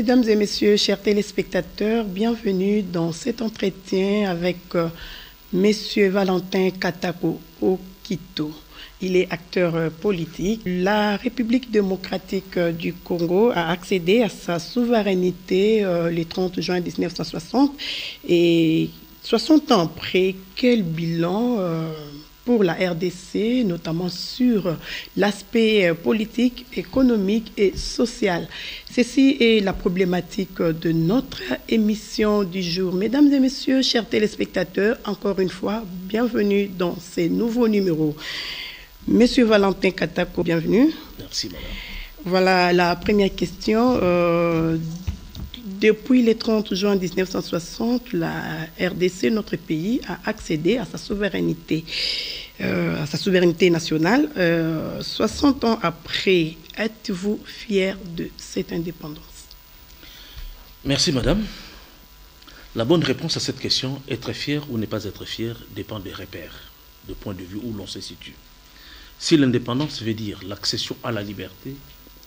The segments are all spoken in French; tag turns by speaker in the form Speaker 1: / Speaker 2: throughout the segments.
Speaker 1: Mesdames et messieurs, chers téléspectateurs, bienvenue dans cet entretien avec Monsieur Valentin Katako Okito. Il est acteur politique. La République démocratique du Congo a accédé à sa souveraineté le 30 juin 1960. Et 60 ans après, quel bilan pour la RDC, notamment sur l'aspect politique, économique et social. Ceci est la problématique de notre émission du jour. Mesdames et messieurs, chers téléspectateurs, encore une fois, bienvenue dans ces nouveaux numéros. Monsieur Valentin Katako, bienvenue.
Speaker 2: Merci, madame.
Speaker 1: Voilà la première question. Depuis le 30 juin 1960, la RDC, notre pays, a accédé à sa souveraineté nationale. 60 ans après, êtes-vous fier de cette indépendance?
Speaker 2: Merci, madame. La bonne réponse à cette question, être fier ou ne pas être fier, dépend des repères, de point de vue où l'on se situe. Si l'indépendance veut dire l'accession à la liberté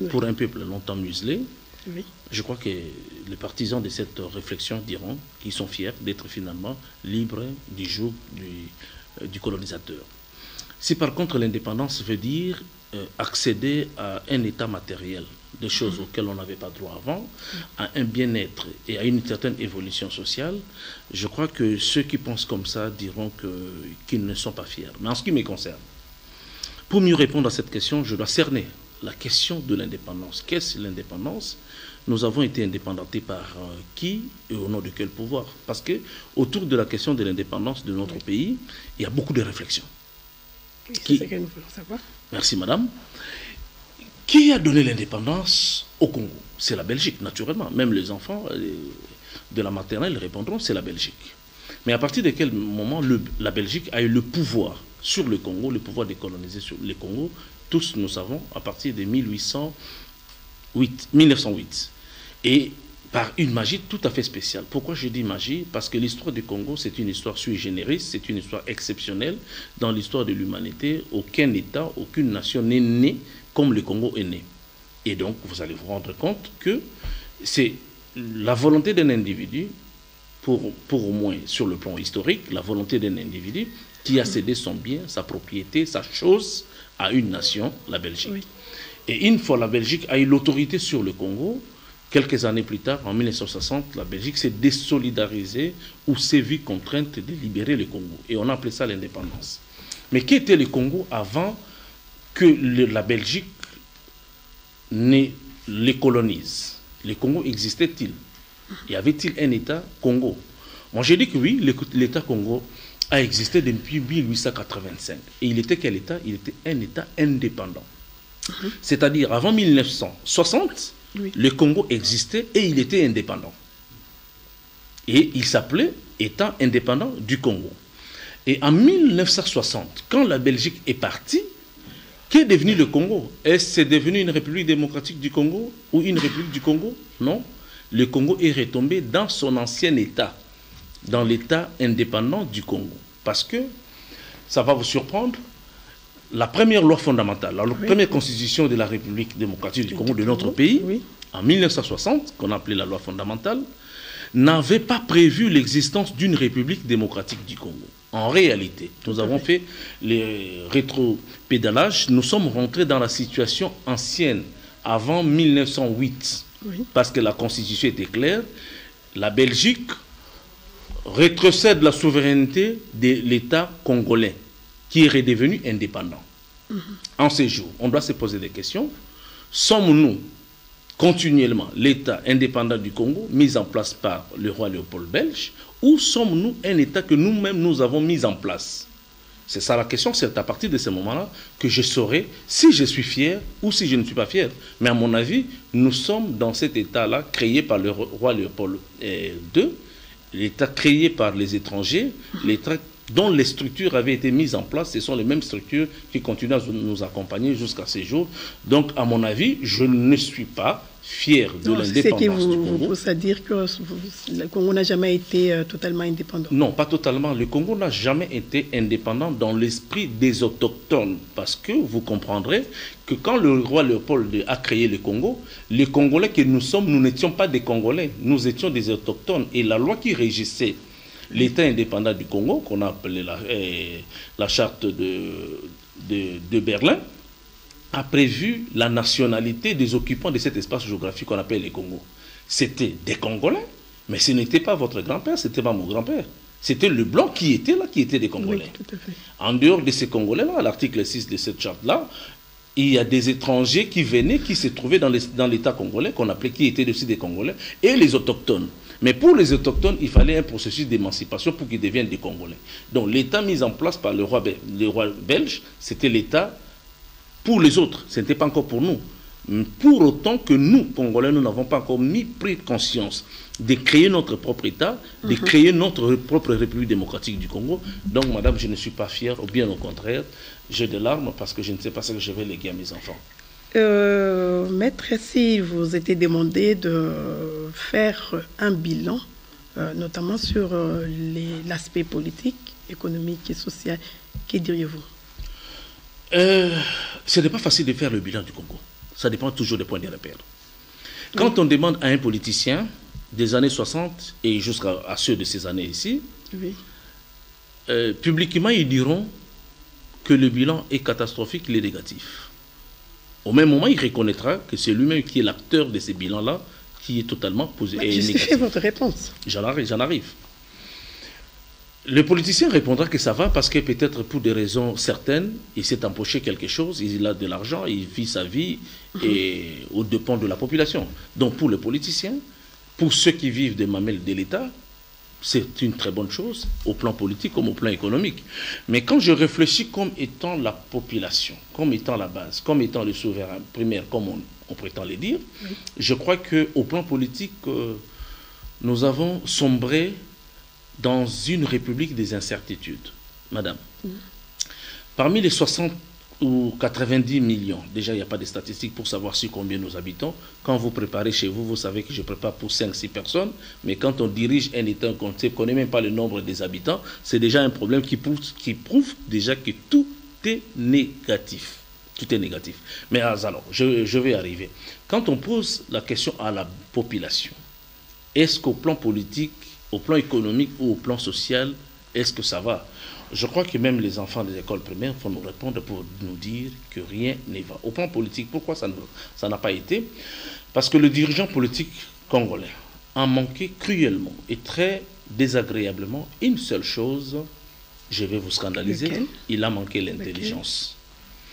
Speaker 2: pour un peuple longtemps muselé, oui, je crois que les partisans de cette réflexion diront qu'ils sont fiers d'être finalement libres du joug du colonisateur. Si par contre l'indépendance veut dire accéder à un état matériel, des choses auxquelles on n'avait pas droit avant, à un bien-être et à une certaine évolution sociale, je crois que ceux qui pensent comme ça diront qu'ils ne sont pas fiers. Mais en ce qui me concerne, pour mieux répondre à cette question, je dois cerner la question de l'indépendance. Qu'est-ce l'indépendance? Nous avons été indépendantés par qui et au nom de quel pouvoir? Parce que autour de la question de l'indépendance de notre pays, il y a beaucoup de réflexions.
Speaker 1: C'est ce que nous voulons savoir.
Speaker 2: Merci, madame. Qui a donné l'indépendance au Congo? C'est la Belgique, naturellement. Même les enfants de la maternelle répondront, c'est la Belgique. Mais à partir de quel moment la Belgique a eu le pouvoir sur le Congo, le pouvoir de coloniser sur le Congo? Tous nous savons, à partir de 1908. Et par une magie tout à fait spéciale. Pourquoi je dis magie? Parce que l'histoire du Congo, c'est une histoire sui generis, c'est une histoire exceptionnelle. Dans l'histoire de l'humanité, aucun État, aucune nation n'est née comme le Congo est né. Et donc, vous allez vous rendre compte que c'est la volonté d'un individu, pour au moins sur le plan historique, la volonté d'un individu qui a cédé son bien, sa propriété, sa chose à une nation, la Belgique. Oui. Et une fois la Belgique a eu l'autorité sur le Congo, quelques années plus tard, en 1960, la Belgique s'est désolidarisée ou s'est vue contrainte de libérer le Congo. Et on a appelé ça l'indépendance. Mais qu'était le Congo avant que la Belgique ne les colonise? Le Congo existait-il? Y avait-il un État Congo? Moi, j'ai dit que oui, l'État Congo a existé depuis 1885. Et il était quel État? Il était un État indépendant. C'est-à-dire, avant 1960, oui, le Congo existait et il était indépendant. Et il s'appelait État indépendant du Congo. Et en 1960, quand la Belgique est partie, qu'est devenu le Congo? Est-ce que c'est devenu une République démocratique du Congo ou une République du Congo? Non. Le Congo est retombé dans son ancien État, dans l'État indépendant du Congo. Parce que, ça va vous surprendre, la première loi fondamentale, la première constitution de la République démocratique du Congo, de notre pays, en 1960, qu'on appelait la loi fondamentale, n'avait pas prévu l'existence d'une République démocratique du Congo. En réalité, nous avons fait les rétropédalages, nous sommes rentrés dans la situation ancienne, avant 1908, parce que la constitution était claire, la Belgique rétrocède la souveraineté de l'État congolais, qui est redevenu indépendant. En ces jours, on doit se poser des questions. Sommes-nous continuellement l'État indépendant du Congo, mis en place par le roi Léopold belge, ou sommes-nous un État que nous-mêmes nous avons mis en place? C'est ça la question, c'est à partir de ce moment-là que je saurai si je suis fier ou si je ne suis pas fier. Mais à mon avis, nous sommes dans cet État-là, créé par le roi Léopold II, l'État créé par les étrangers, l'État dont les structures avaient été mises en place, ce sont les mêmes structures qui continuent à nous accompagner jusqu'à ces jours. Donc, à mon avis, je ne suis pas fier de l'indépendance du Congo.
Speaker 1: Vous pousse à dire que le Congo n'a jamais été totalement indépendant?
Speaker 2: Non, pas totalement. Le Congo n'a jamais été indépendant dans l'esprit des autochtones. Parce que vous comprendrez que quand le roi Léopold a créé le Congo, les Congolais que nous sommes, nous n'étions pas des Congolais, nous étions des autochtones. Et la loi qui régissait l'État indépendant du Congo, qu'on a appelé la charte de Berlin, a prévu la nationalité des occupants de cet espace géographique qu'on appelle les Congo. C'était des Congolais, mais ce n'était pas votre grand-père, ce n'était pas mon grand-père. C'était le blanc qui était là, qui était des Congolais.
Speaker 1: Oui, tout à fait.
Speaker 2: En dehors de ces Congolais-là, à l'article 6 de cette charte-là, il y a des étrangers qui venaient, qui se trouvaient dans l'État congolais, qu'on appelait, qui étaient aussi des Congolais, et les autochtones. Mais pour les autochtones, il fallait un processus d'émancipation pour qu'ils deviennent des Congolais. Donc l'État mis en place par le roi belge, c'était l'État pour les autres, ce n'était pas encore pour nous. Pour autant que nous, Congolais, nous n'avons pas encore pris conscience de créer notre propre État, de créer notre propre République démocratique du Congo. Donc, madame, je ne suis pas fier, ou bien au contraire, j'ai des larmes parce que je ne sais pas ce que je vais léguer à mes enfants.
Speaker 1: Maître, si vous était demandé de faire un bilan, notamment sur l'aspect politique, économique et social, que diriez-vous?
Speaker 2: Ce n'est pas facile de faire le bilan du Congo. Ça dépend toujours des points de repère. Quand on demande à un politicien des années 60 et jusqu'à ceux de ces années ici,
Speaker 1: oui.
Speaker 2: Publiquement, ils diront que le bilan est catastrophique, il est négatif. Au même moment, il reconnaîtra que c'est lui-même qui est l'acteur de ces bilans-là, qui est totalement positif.
Speaker 1: Justifiez votre réponse.
Speaker 2: J'en arrive. Le politicien répondra que ça va parce que peut-être pour des raisons certaines, il s'est empoché quelque chose, il a de l'argent, il vit sa vie et au dépend de la population. Donc pour le politicien, pour ceux qui vivent des mamelles de l'État, c'est une très bonne chose, au plan politique comme au plan économique. Mais quand je réfléchis comme étant la population, comme étant la base, comme étant le souverain primaire, comme on prétend le dire, oui. Je crois qu'au plan politique, nous avons sombré dans une république des incertitudes, madame. Parmi les 60 ou 90 millions, déjà il n'y a pas de statistiques pour savoir sur combien nous habitons. Quand vous préparez chez vous, vous savez que je prépare pour 5-6 personnes, mais quand on dirige un État, on ne connaît même pas le nombre des habitants, c'est déjà un problème qui prouve déjà que tout est négatif. Tout est négatif. Mais alors, je vais arriver. Quand on pose la question à la population, est-ce qu'au plan politique, au plan économique ou au plan social, est-ce que ça va? Je crois que même les enfants des écoles primaires vont nous répondre pour nous dire que rien ne va. Au plan politique, pourquoi ça n'a pas été? Parce que le dirigeant politique congolais a manqué cruellement et très désagréablement une seule chose, je vais vous scandaliser, il a manqué l'intelligence.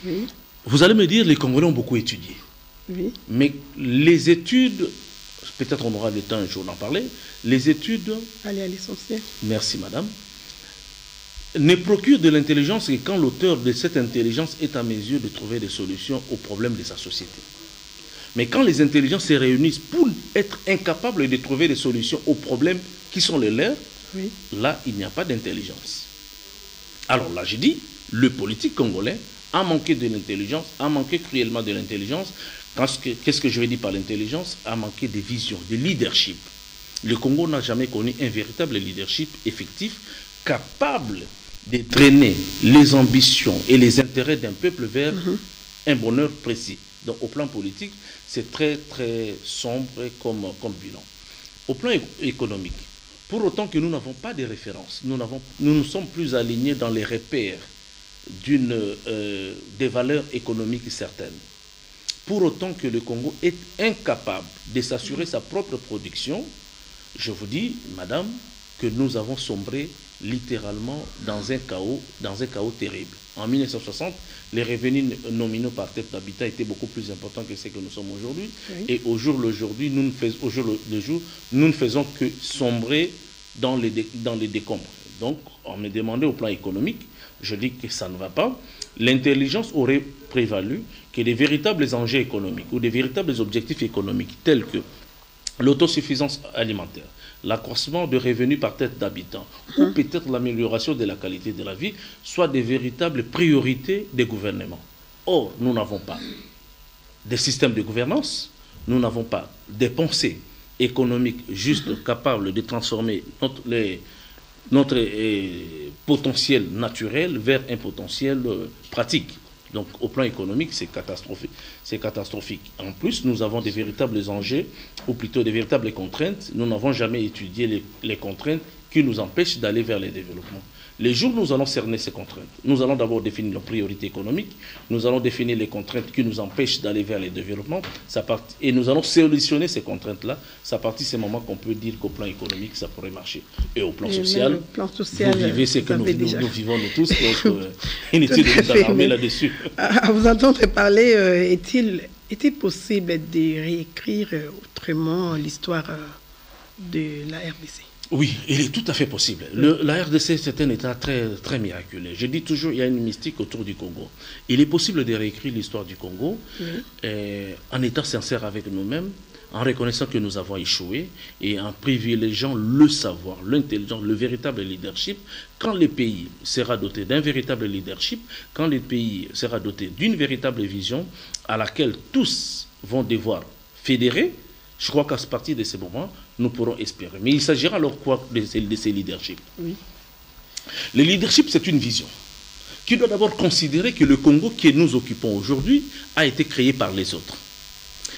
Speaker 1: Oui.
Speaker 2: Vous allez me dire, les Congolais ont beaucoup étudié.
Speaker 1: Oui.
Speaker 2: Mais les études, peut-être on aura le temps un jour d'en parler, les études...
Speaker 1: Allez à l'essentiel.
Speaker 2: Merci madame. Ne procurent de l'intelligence que quand l'auteur de cette intelligence est à mesure de trouver des solutions aux problèmes de sa société. Mais quand les intelligences se réunissent pour être incapables de trouver des solutions aux problèmes qui sont les leurs, oui. Là, il n'y a pas d'intelligence. Alors là, j'ai dit, le politique congolais a manqué de l'intelligence, a manqué cruellement de l'intelligence. Qu'est-ce que je veux dire par l'intelligence? A manqué de vision, de leadership. Le Congo n'a jamais connu un véritable leadership effectif, capable de drainer les ambitions et les intérêts d'un peuple vers un bonheur précis. Donc au plan politique, c'est très très sombre comme bilan. Au plan économique, pour autant que nous n'avons pas de références, nous nous sommes plus alignés dans les repères des valeurs économiques certaines. Pour autant que le Congo est incapable de s'assurer sa propre production, je vous dis, madame, que nous avons sombré littéralement dans un chaos terrible. En 1960, les revenus nominaux par tête d'habitat étaient beaucoup plus importants que ce que nous sommes aujourd'hui. Oui. Et au jour le jour, nous ne faisons que sombrer dans les décombres. Donc, on me demandait au plan économique, je dis que ça ne va pas. L'intelligence aurait prévalu que les véritables enjeux économiques ou des véritables objectifs économiques tels que l'autosuffisance alimentaire, l'accroissement de revenus par tête d'habitant, ou peut-être l'amélioration de la qualité de la vie, soient des véritables priorités des gouvernements. Or, nous n'avons pas des systèmes de gouvernance, nous n'avons pas des pensées économiques justes, capables de transformer notre potentiel naturel vers un potentiel pratique. Donc au plan économique, c'est catastrophique. C'est catastrophique. En plus, nous avons des véritables enjeux, ou plutôt des véritables contraintes. Nous n'avons jamais étudié les contraintes qui nous empêchent d'aller vers les développements. Les jours où nous allons cerner ces contraintes, nous allons d'abord définir nos priorités économiques, nous allons définir les contraintes qui nous empêchent d'aller vers les développements, et nous allons solutionner ces contraintes-là. C'est à partir de ces moments qu'on peut dire qu'au plan économique, ça pourrait marcher. Et au plan social, vous vivez ce que nous vivons nous tous, donc inutile de nous alarmer là-dessus.
Speaker 1: À vous entendre parler, est-il possible de réécrire autrement l'histoire de la RDC?
Speaker 2: Oui, il est tout à fait possible. La RDC, c'est un État très, très miraculeux. Je dis toujours, il y a une mystique autour du Congo. Il est possible de réécrire l'histoire du Congo en étant sincère avec nous-mêmes, en reconnaissant que nous avons échoué et en privilégiant le savoir, l'intelligence, le véritable leadership. Quand le pays sera doté d'un véritable leadership, quand le pays sera doté d'une véritable vision à laquelle tous vont devoir fédérer, je crois qu'à partir de ce moment, nous pourrons espérer. Mais il s'agira alors quoi de ces leaderships? Oui. Le leadership, c'est une vision qui doit d'abord considérer que le Congo que nous occupons aujourd'hui a été créé par les autres.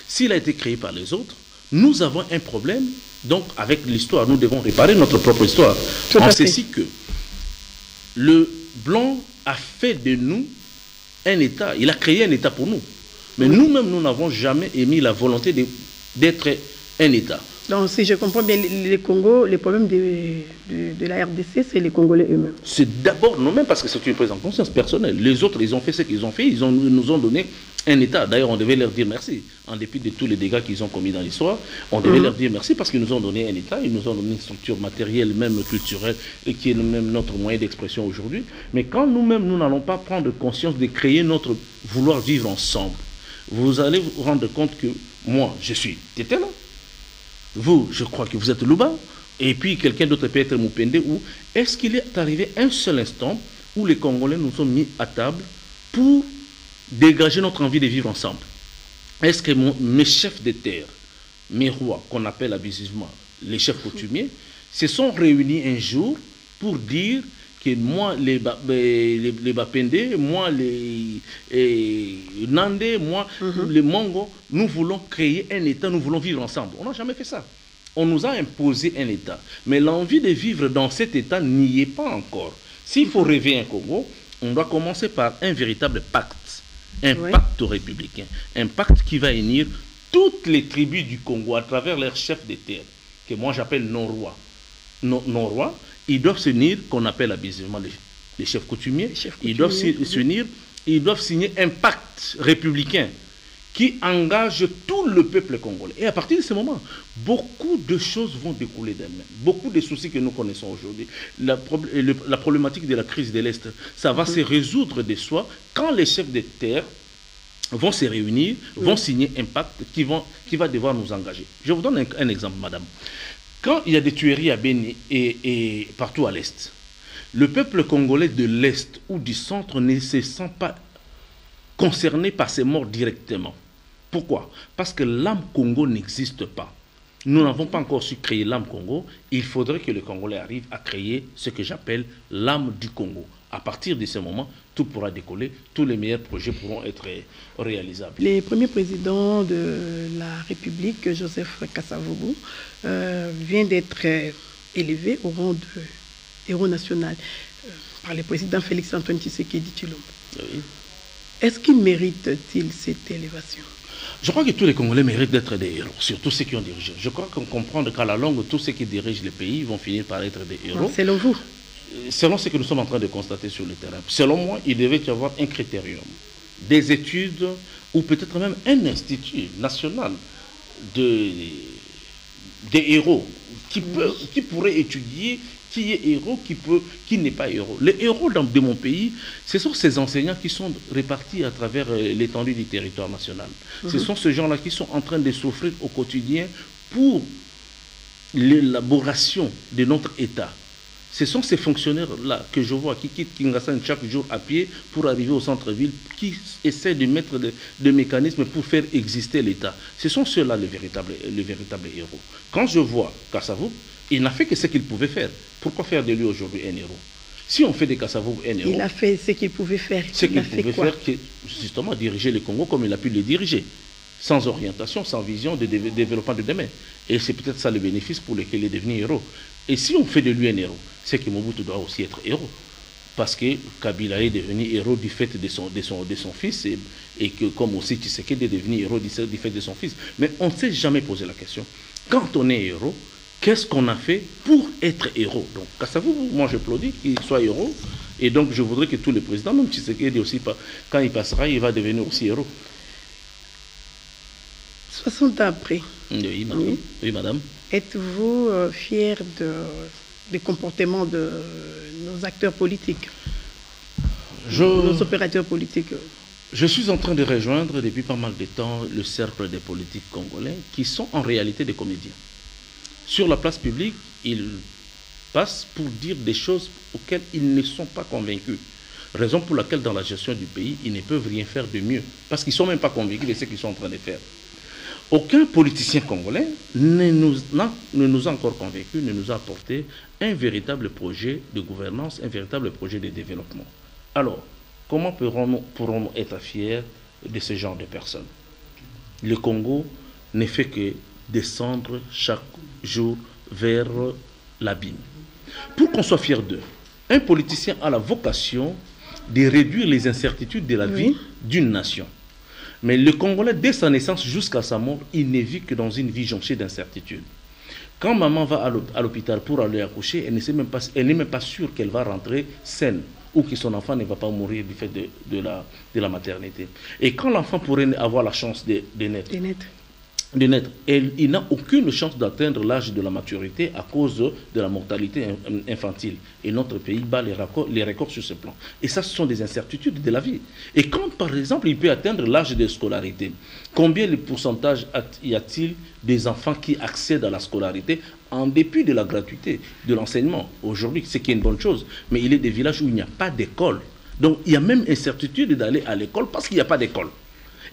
Speaker 2: S'il a été créé par les autres, nous avons un problème. Donc, avec l'histoire, nous devons réparer notre propre histoire. En ceci que le Blanc a fait de nous un État. Il a créé un État pour nous. Mais nous-mêmes, nous n'avons jamais émis la volonté d'être un État.
Speaker 1: Donc, si je comprends bien, les problèmes de la RDC, c'est les Congolais eux-mêmes.
Speaker 2: C'est d'abord nous-mêmes, parce que c'est une prise en conscience personnelle. Les autres, ils ont fait ce qu'ils ont fait, ils nous ont donné un État. D'ailleurs, on devait leur dire merci. En dépit de tous les dégâts qu'ils ont commis dans l'histoire, on devait leur dire merci parce qu'ils nous ont donné un État, ils nous ont donné une structure matérielle, même culturelle, et qui est même notre moyen d'expression aujourd'hui. Mais quand nous-mêmes, nous n'allons pas prendre conscience de créer notre vouloir vivre ensemble, vous allez vous rendre compte que moi, je suis Tétela. Vous, je crois que vous êtes Luba. Et puis, quelqu'un d'autre peut être Mupende. Ou est-ce qu'il est arrivé un seul instant où les Congolais nous ont mis à table pour dégager notre envie de vivre ensemble? Est-ce que mes chefs de terre, mes rois, qu'on appelle abusivement les chefs coutumiers, se sont réunis un jour pour dire que moi, les Bapende, moi, les Nandé, moi, les Mongo, nous voulons créer un État, nous voulons vivre ensemble. On n'a jamais fait ça. On nous a imposé un État. Mais l'envie de vivre dans cet État n'y est pas encore. S'il faut rêver un Congo, on doit commencer par un véritable pacte. Un pacte républicain. Un pacte qui va unir toutes les tribus du Congo à travers leurs chefs de terre, que moi j'appelle non-rois. Non-rois. Ils doivent s'unir, qu'on appelle abusivement les chefs coutumiers. Ils doivent s'unir, ils doivent signer un pacte républicain qui engage tout le peuple congolais. Et à partir de ce moment, beaucoup de choses vont découler d'elles-mêmes. Beaucoup de soucis que nous connaissons aujourd'hui, la problématique de la crise de l'Est, ça va se résoudre de soi quand les chefs de terre vont se réunir, vont signer un pacte qui va devoir nous engager. Je vous donne un exemple, madame. Quand il y a des tueries à Beni et partout à l'Est, le peuple congolais de l'Est ou du centre ne se sent pas concerné par ces morts directement. Pourquoi? Parce que l'âme Congo n'existe pas. Nous n'avons pas encore su créer l'âme Congo. Il faudrait que le Congolais arrive à créer ce que j'appelle l'âme du Congo. À partir de ce moment, tout pourra décoller, tous les meilleurs projets pourront être réalisables.
Speaker 1: Les premiers présidents de la République, Joseph Kasavubu, vient d'être élevé au rang de héros national par le président Félix-Antoine Tshisekedi Tshilombo.
Speaker 2: Oui.
Speaker 1: Est-ce qu'il mérite-t-il cette élévation?
Speaker 2: Je crois que tous les Congolais méritent d'être des héros, surtout ceux qui ont dirigé. Je crois qu'on comprend qu'à la longue, tous ceux qui dirigent les pays vont finir par être des héros.
Speaker 1: Selon vous?
Speaker 2: Selon ce que nous sommes en train de constater sur le terrain. Selon moi, il devait y avoir un critérium, des études ou peut-être même un institut national des héros qui pourrait étudier qui est héros, qui n'est pas héros. Les héros de mon pays, ce sont ces enseignants qui sont répartis à travers l'étendue du territoire national. Ce sont ces gens-là qui sont en train de souffrir au quotidien pour l'élaboration de notre État. Ce sont ces fonctionnaires-là que je vois qui quittent Kinshasa chaque jour à pied pour arriver au centre-ville, qui essaient de mettre des mécanismes pour faire exister l'État. Ce sont ceux-là les véritables héros. Quand je vois Kassavou, il n'a fait que ce qu'il pouvait faire. Pourquoi faire de lui aujourd'hui un héros? Si on fait de Kassavou un héros...
Speaker 1: Il a fait ce qu'il pouvait faire.
Speaker 2: Ce qu'il pouvait faire, c'est justement diriger le Congo comme il a pu le diriger. Sans orientation, sans vision de développement de demain. Et c'est peut-être ça le bénéfice pour lequel il est devenu héros. Et si on fait de lui un héros, c'est que Mobutu doit aussi être héros. Parce que Kabila est devenu héros du fait de son fils, et que comme aussi Tshisekedi est devenu héros du fait de son fils. Mais on ne s'est jamais posé la question. Quand on est héros, qu'est-ce qu'on a fait pour être héros? Donc, Kassavou, moi j'applaudis qu'il soit héros. Et donc je voudrais que tous les présidents, même Tshisekedi aussi, quand il passera, il va devenir aussi héros.
Speaker 1: 60 ans après.
Speaker 2: Oui, madame. Oui. Oui, madame.
Speaker 1: Êtes-vous fier des comportements de nos acteurs politiques, nos opérateurs politiques?
Speaker 2: Je suis en train de rejoindre depuis pas mal de temps le cercle des politiques congolais qui sont en réalité des comédiens. Sur la place publique, ils passent pour dire des choses auxquelles ils ne sont pas convaincus. Raison pour laquelle dans la gestion du pays, ils ne peuvent rien faire de mieux. Parce qu'ils ne sont même pas convaincus de ce qu'ils sont en train de faire. Aucun politicien congolais ne nous a encore convaincus, ne nous a apporté un véritable projet de gouvernance, un véritable projet de développement. Alors, comment pourrons-nous être fiers de ce genre de personnes? Le Congo ne fait que descendre chaque jour vers l'abîme. Pour qu'on soit fier d'eux, un politicien a la vocation de réduire les incertitudes de la vie d'une nation. Mais le Congolais, dès sa naissance jusqu'à sa mort, il ne vit que dans une vie jonchée d'incertitudes. Quand maman va à l'hôpital pour aller accoucher, elle n'est même pas sûre qu'elle va rentrer saine ou que son enfant ne va pas mourir du fait de la maternité. Et quand l'enfant pourrait avoir la chance de naître, il n'a aucune chance d'atteindre l'âge de la maturité à cause de la mortalité infantile. Et notre pays bat les records sur ce plan. Et ça, ce sont des incertitudes de la vie. Et quand, par exemple, il peut atteindre l'âge de scolarité, combien de pourcentage y a-t-il des enfants qui accèdent à la scolarité en dépit de la gratuité de l'enseignement? Aujourd'hui, c'est qui est une bonne chose. Mais il y a des villages où il n'y a pas d'école. Donc, il y a même incertitude d'aller à l'école parce qu'il n'y a pas d'école.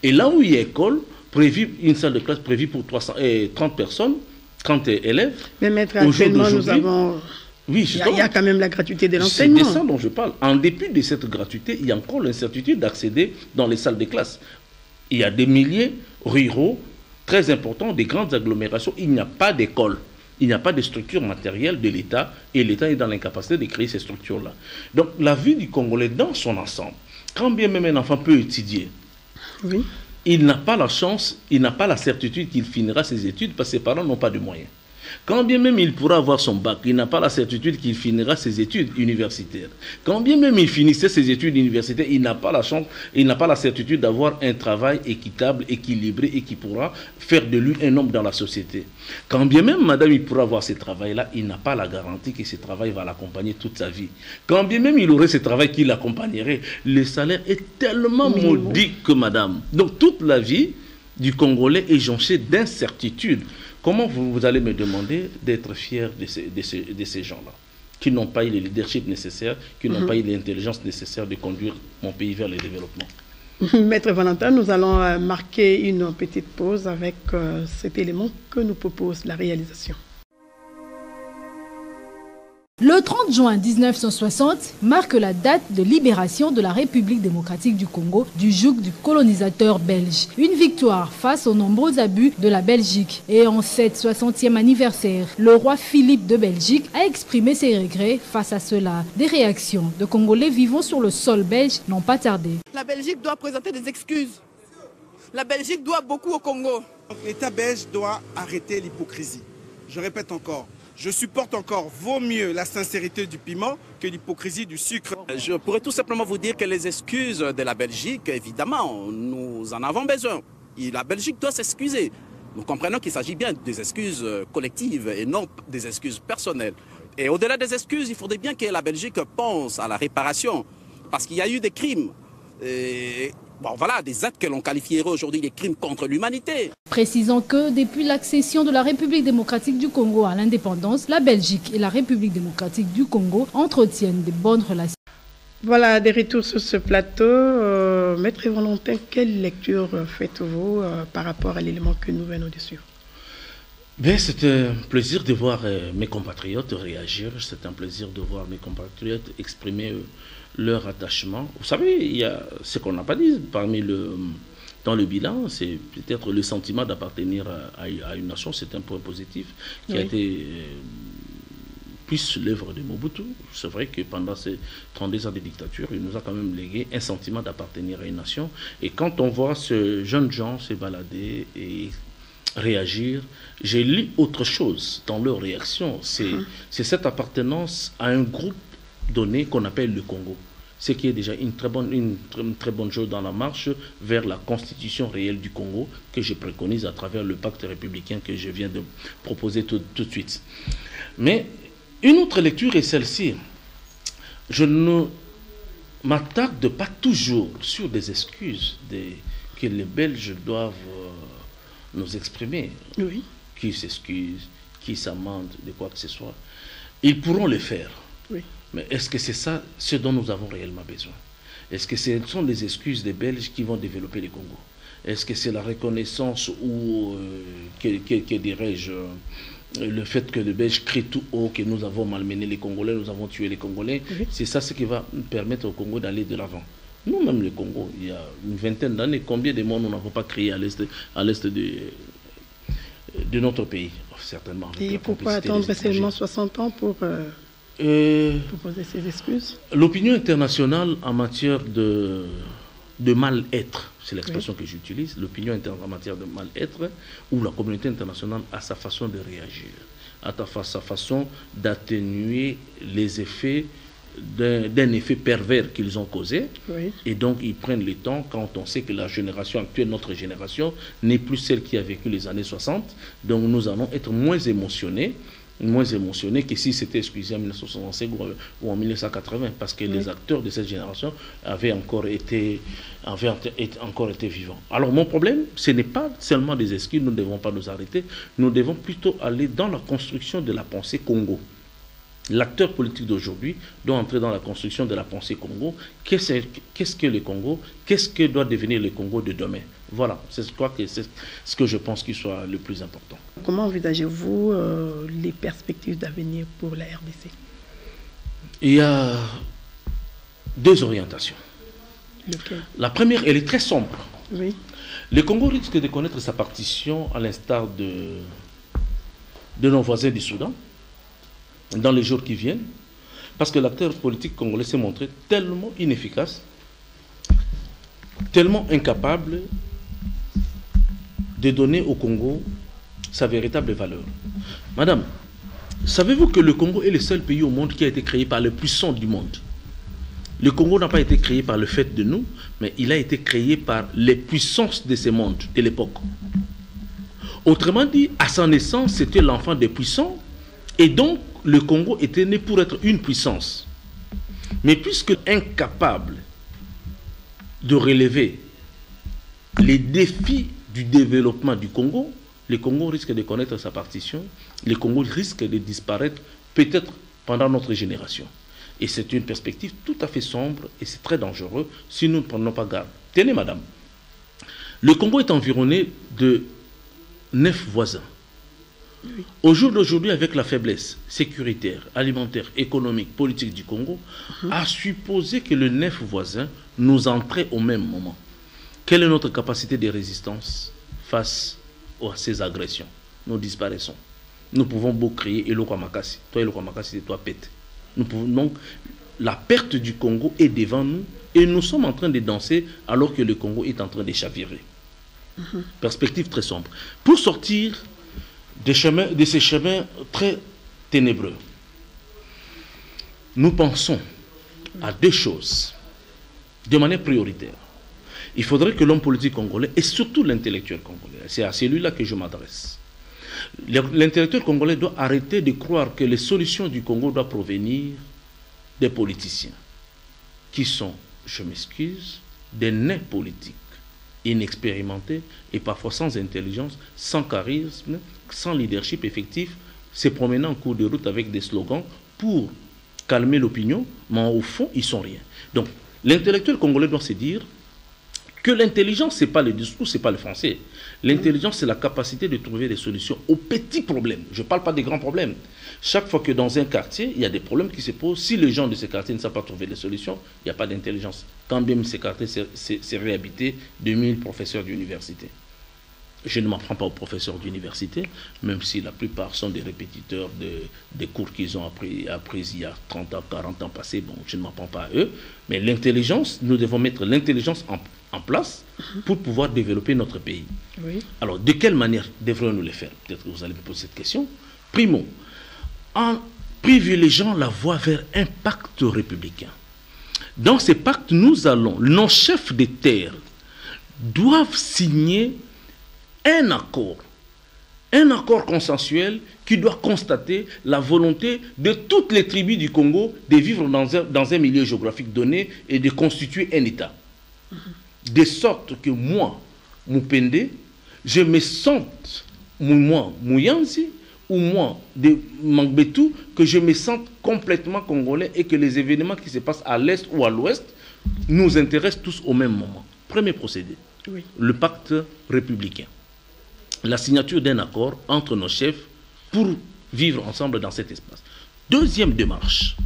Speaker 2: Et là où il y a école, une salle de classe prévue pour 30 personnes, 30 élèves.
Speaker 1: Mais maître, actuellement, nous avons...
Speaker 2: Oui,
Speaker 1: il y a quand même la gratuité de l'enseignement.
Speaker 2: C'est de ça dont je parle. En dépit de cette gratuité, il y a encore l'incertitude d'accéder dans les salles de classe. Il y a des milliers ruraux très importants, des grandes agglomérations. Il n'y a pas d'école. Il n'y a pas de structure matérielle de l'État et l'État est dans l'incapacité de créer ces structures-là. Donc la vie du Congolais dans son ensemble, quand bien même un enfant peut étudier, il n'a pas la chance, il n'a pas la certitude qu'il finira ses études parce que ses parents n'ont pas de moyens. Quand bien même il pourra avoir son bac, il n'a pas la certitude qu'il finira ses études universitaires. Quand bien même il finissait ses études universitaires, il n'a pas la chance, il n'a pas la certitude d'avoir un travail équitable, équilibré et qui pourra faire de lui un homme dans la société. Quand bien même madame il pourra avoir ce travail-là, il n'a pas la garantie que ce travail va l'accompagner toute sa vie. Quand bien même il aurait ce travail qui l'accompagnerait, le salaire est tellement maudit que madame. Donc toute la vie du Congolais est jonchée d'incertitudes. Comment vous allez me demander d'être fier de ces gens-là, qui n'ont pas eu le leadership nécessaire, qui n'ont pas eu l'intelligence nécessaire de conduire mon pays vers le développement?
Speaker 1: Maître Valentin, nous allons marquer une petite pause avec cet élément que nous propose la réalisation.
Speaker 3: Le 30 juin 1960 marque la date de libération de la République démocratique du Congo du joug du colonisateur belge. Une victoire face aux nombreux abus de la Belgique. Et en cette 60e anniversaire, le roi Philippe de Belgique a exprimé ses regrets face à cela. Des réactions de Congolais vivant sur le sol belge n'ont pas tardé.
Speaker 4: La Belgique doit présenter des excuses. La Belgique doit beaucoup au Congo.
Speaker 5: L'État belge doit arrêter l'hypocrisie. Je répète encore. Je supporte encore, vaut mieux la sincérité du piment que l'hypocrisie du sucre.
Speaker 6: Je pourrais tout simplement vous dire que les excuses de la Belgique, évidemment, nous en avons besoin. Et la Belgique doit s'excuser. Nous comprenons qu'il s'agit bien des excuses collectives et non des excuses personnelles. Et au-delà des excuses, il faudrait bien que la Belgique pense à la réparation. Parce qu'il y a eu des crimes. Et bon, voilà, des actes que l'on qualifierait aujourd'hui des crimes contre l'humanité.
Speaker 3: Précisons que depuis l'accession de la République démocratique du Congo à l'indépendance, la Belgique et la République démocratique du Congo entretiennent de bonnes relations.
Speaker 1: Voilà, des retours sur ce plateau. Maître Valentin, quelle lecture faites-vous par rapport à l'élément que nous venons de suivre?
Speaker 2: C'est un plaisir de voir mes compatriotes réagir, c'est un plaisir de voir mes compatriotes exprimer leur attachement. Vous savez, il y a ce qu'on n'a pas dit dans le bilan, c'est peut-être le sentiment d'appartenir à une nation, c'est un point positif qui a été plus l'œuvre de Mobutu. C'est vrai que pendant ces 32 ans de dictature, il nous a quand même légué un sentiment d'appartenir à une nation. Et quand on voit ce jeune gens se balader et réagir, j'ai lu autre chose dans leur réaction. C'est cette appartenance à un groupe donné qu'on appelle le Congo. Ce qui est déjà une très bonne chose dans la marche vers la constitution réelle du Congo que je préconise à travers le pacte républicain que je viens de proposer tout de suite. Mais une autre lecture est celle-ci. Je ne m'attarde pas toujours sur des excuses que les Belges doivent nous exprimer.
Speaker 1: Oui.
Speaker 2: Qui s'excusent, qui s'amendent, de quoi que ce soit. Ils pourront le faire.
Speaker 1: Oui.
Speaker 2: Mais est-ce que c'est ça ce dont nous avons réellement besoin? Est-ce que ce sont les excuses des Belges qui vont développer le Congo? Est-ce que c'est la reconnaissance ou, que dirais-je, le fait que les Belges crient tout haut que nous avons malmené les Congolais, nous avons tué les Congolais? Oui. C'est ça ce qui va permettre au Congo d'aller de l'avant. Nous-mêmes, le Congo, il y a une vingtaine d'années, combien de morts nous n'avons pas crié à l'est de notre pays? Certainement.
Speaker 1: Et pourquoi attendre seulement 60 ans pour poser ces excuses?
Speaker 2: L'opinion internationale en matière de mal-être, c'est l'expression que j'utilise, l'opinion internationale en matière de mal-être, où la communauté internationale a sa façon de réagir, a sa façon d'atténuer les effets d'un effet pervers qu'ils ont causé. Oui. Et donc ils prennent le temps, quand on sait que la génération actuelle, notre génération, n'est plus celle qui a vécu les années 60, donc nous allons être moins émotionnés que si c'était excusé en 1965 ou en 1980, parce que les acteurs de cette génération avaient encore été vivants. Alors mon problème, ce n'est pas seulement des excuses, nous ne devons pas nous arrêter, nous devons plutôt aller dans la construction de la pensée Congo. L'acteur politique d'aujourd'hui doit entrer dans la construction de la pensée Congo. Qu'est-ce que le Congo? Qu'est-ce que doit devenir le Congo de demain? Voilà, c'est ce que je pense qu'il soit le plus important.
Speaker 1: Comment envisagez-vous les perspectives d'avenir pour la RDC?
Speaker 2: Il y a deux orientations.
Speaker 1: Lequel?
Speaker 2: La première, elle est très sombre.
Speaker 1: Oui.
Speaker 2: Le Congo risque de connaître sa partition à l'instar de nos voisins du Soudan dans les jours qui viennent, parce que l'acteur politique congolais s'est montré tellement inefficace, tellement incapable de donner au Congo sa véritable valeur. Madame, savez-vous que le Congo est le seul pays au monde qui a été créé par les puissants du monde? Le Congo n'a pas été créé par le fait de nous, mais il a été créé par les puissances de ce monde, de l'époque. Autrement dit, à sa naissance, c'était l'enfant des puissants, et donc le Congo était né pour être une puissance. Mais puisque incapable de relever les défis du développement du Congo, le Congo risque de connaître sa partition, le Congo risque de disparaître peut-être pendant notre génération. Et c'est une perspective tout à fait sombre et c'est très dangereux si nous ne prenons pas garde. Tenez, madame, le Congo est environné de 9 voisins. Oui. Au jour d'aujourd'hui, avec la faiblesse sécuritaire, alimentaire, économique, politique du Congo, à supposer que les 9 voisins nous entraient au même moment. Quelle est notre capacité de résistance face à ces agressions? Nous disparaissons. Nous pouvons beau crier Eloko Makasi. Toi Eloko Makasi, c'est toi pète. Nous pouvons donc, la perte du Congo est devant nous et nous sommes en train de danser alors que le Congo est en train de chavirer. Perspective très sombre. Pour sortir de ces chemins très ténébreux, nous pensons à deux choses de manière prioritaire. Il faudrait que l'homme politique congolais et surtout l'intellectuel congolais, c'est à celui-là que je m'adresse. L'intellectuel congolais doit arrêter de croire que les solutions du Congo doivent provenir des politiciens qui sont, je m'excuse, des nains politiques inexpérimentés et parfois sans intelligence, sans charisme, sans leadership effectif, se promenant en cours de route avec des slogans pour calmer l'opinion, mais au fond, ils sont rien. Donc, l'intellectuel congolais doit se dire que l'intelligence, ce n'est pas le discours, ce n'est pas le français. L'intelligence, c'est la capacité de trouver des solutions aux petits problèmes. Je ne parle pas des grands problèmes. Chaque fois que dans un quartier, il y a des problèmes qui se posent, si les gens de ce quartier ne savent pas trouver des solutions, il n'y a pas d'intelligence. Quand même ces quartiers s'est réhabité de 1000 professeurs d'université. Je ne m'en prends pas aux professeurs d'université, même si la plupart sont des répétiteurs des cours qu'ils ont appris il y a 30 ans, 40 ans passés. Bon, je ne m'en prends pas à eux. Mais l'intelligence, nous devons mettre l'intelligence en place pour pouvoir développer notre pays.
Speaker 1: Oui.
Speaker 2: Alors, de quelle manière devrions-nous le faire? Peut-être que vous allez me poser cette question. Primo, en privilégiant la voie vers un pacte républicain. Dans ces pactes, nos chefs de terre doivent signer un accord consensuel qui doit constater la volonté de toutes les tribus du Congo de vivre dans un milieu géographique donné et de constituer un État. De sorte que moi, Mupende, je me sente, moi, Mouyanzi, ou moi, de Mangbetu, que je me sente complètement congolais et que les événements qui se passent à l'est ou à l'ouest nous intéressent tous au même moment. Premier procédé, oui. Le pacte républicain. La signature d'un accord entre nos chefs pour vivre ensemble dans cet espace. Deuxième démarche.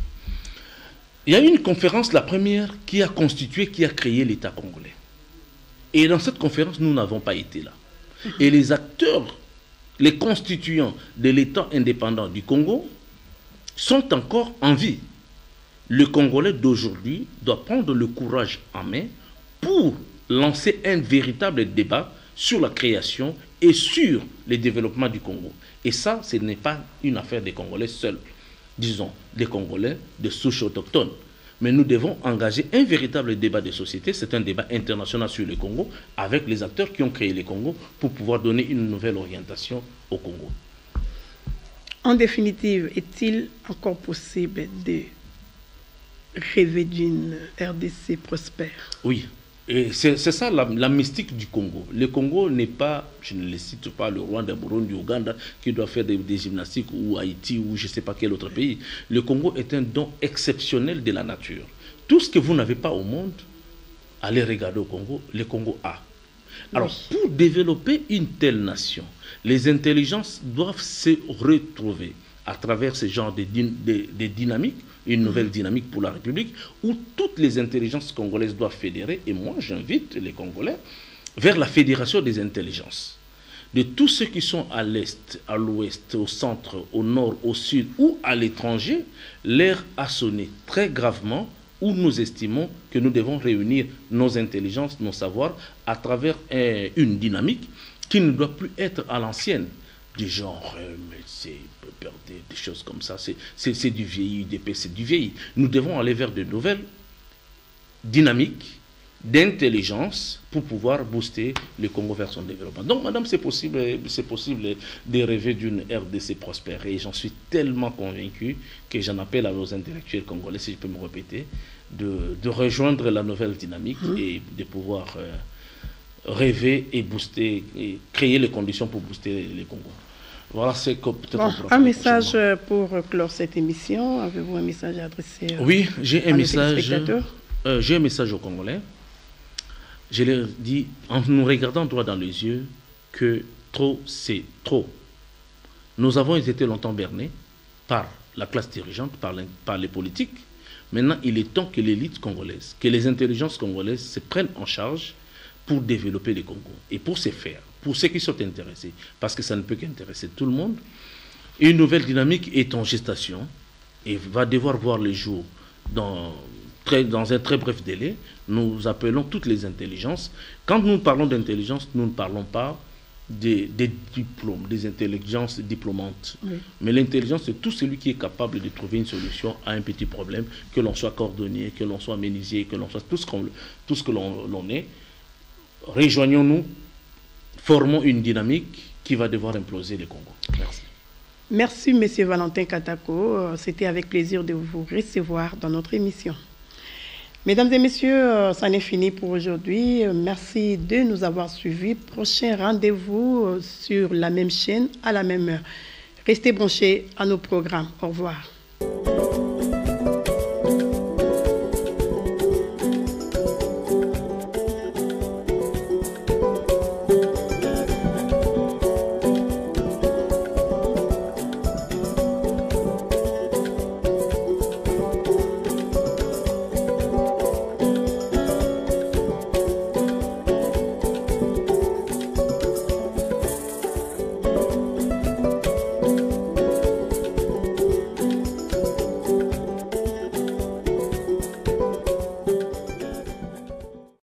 Speaker 2: Il y a eu une conférence, la première, qui a créé l'État congolais. Et dans cette conférence, nous n'avons pas été là. Et les acteurs, les constituants de l'État indépendant du Congo sont encore en vie. Le Congolais d'aujourd'hui doit prendre le courage en main pour lancer un véritable débat sur la création et sur le développement du Congo. Et ça, ce n'est pas une affaire des Congolais seuls, disons, des Congolais de souche autochtone. Mais nous devons engager un véritable débat de société, c'est un débat international sur le Congo, avec les acteurs qui ont créé le Congo, pour pouvoir donner une nouvelle orientation au Congo.
Speaker 1: En définitive, est-il encore possible de rêver d'une RDC prospère?
Speaker 2: Oui. Et c'est ça la mystique du Congo. Le Congo n'est pas, je ne le cite pas, le Rwanda, Burundi, Ouganda, qui doit faire des gymnastiques, ou Haïti, ou je ne sais pas quel autre pays. Le Congo est un don exceptionnel de la nature. Tout ce que vous n'avez pas au monde, allez regarder au Congo, le Congo a. Alors, pour développer une telle nation, les intelligences doivent se retrouver à travers ce genre de dynamiques, une nouvelle dynamique pour la République, où toutes les intelligences congolaises doivent fédérer, et moi j'invite les Congolais vers la fédération des intelligences. De tous ceux qui sont à l'est, à l'ouest, au centre, au nord, au sud ou à l'étranger, l'heure a sonné très gravement, où nous estimons que nous devons réunir nos intelligences, nos savoirs, à travers une dynamique qui ne doit plus être à l'ancienne. Du genre, mais c'est des choses comme ça, c'est du vieilli, UDP, c'est du vieilli. Nous devons aller vers de nouvelles dynamiques d'intelligence pour pouvoir booster le Congo vers son développement. Donc, madame, c'est possible de rêver d'une RDC prospère. Et j'en suis tellement convaincu que j'en appelle à nos intellectuels congolais, si je peux me répéter, de rejoindre la nouvelle dynamique et de pouvoir rêver et booster, et créer les conditions pour booster le Congo. Voilà, c'est peut-être
Speaker 1: un message pour clore cette émission. Avez-vous un message à adresser
Speaker 2: Oui, j'ai un message. J'ai un message aux Congolais. Je leur dis, en nous regardant droit dans les yeux, que trop, c'est trop. Nous avons été longtemps bernés par la classe dirigeante, par les politiques. Maintenant, il est temps que l'élite congolaise, que les intelligences congolaises se prennent en charge pour développer le Congo. Et pour ce faire, pour ceux qui sont intéressés, parce que ça ne peut qu'intéresser tout le monde, une nouvelle dynamique est en gestation et va devoir voir le jour dans un très bref délai. Nous appelons toutes les intelligences. Quand nous parlons d'intelligence, nous ne parlons pas des diplômes, des intelligences diplômantes. Oui. Mais l'intelligence, c'est tout celui qui est capable de trouver une solution à un petit problème, que l'on soit cordonnier, que l'on soit menuisier, que l'on soit tout ce que l'on est. Rejoignons-nous, formons une dynamique qui va devoir imploser le Congo. Merci.
Speaker 1: Merci, M. Valentin Katako. C'était avec plaisir de vous recevoir dans notre émission. Mesdames et messieurs, ça n'est fini pour aujourd'hui. Merci de nous avoir suivis. Prochain rendez-vous sur la même chaîne à la même heure. Restez branchés à nos programmes. Au revoir.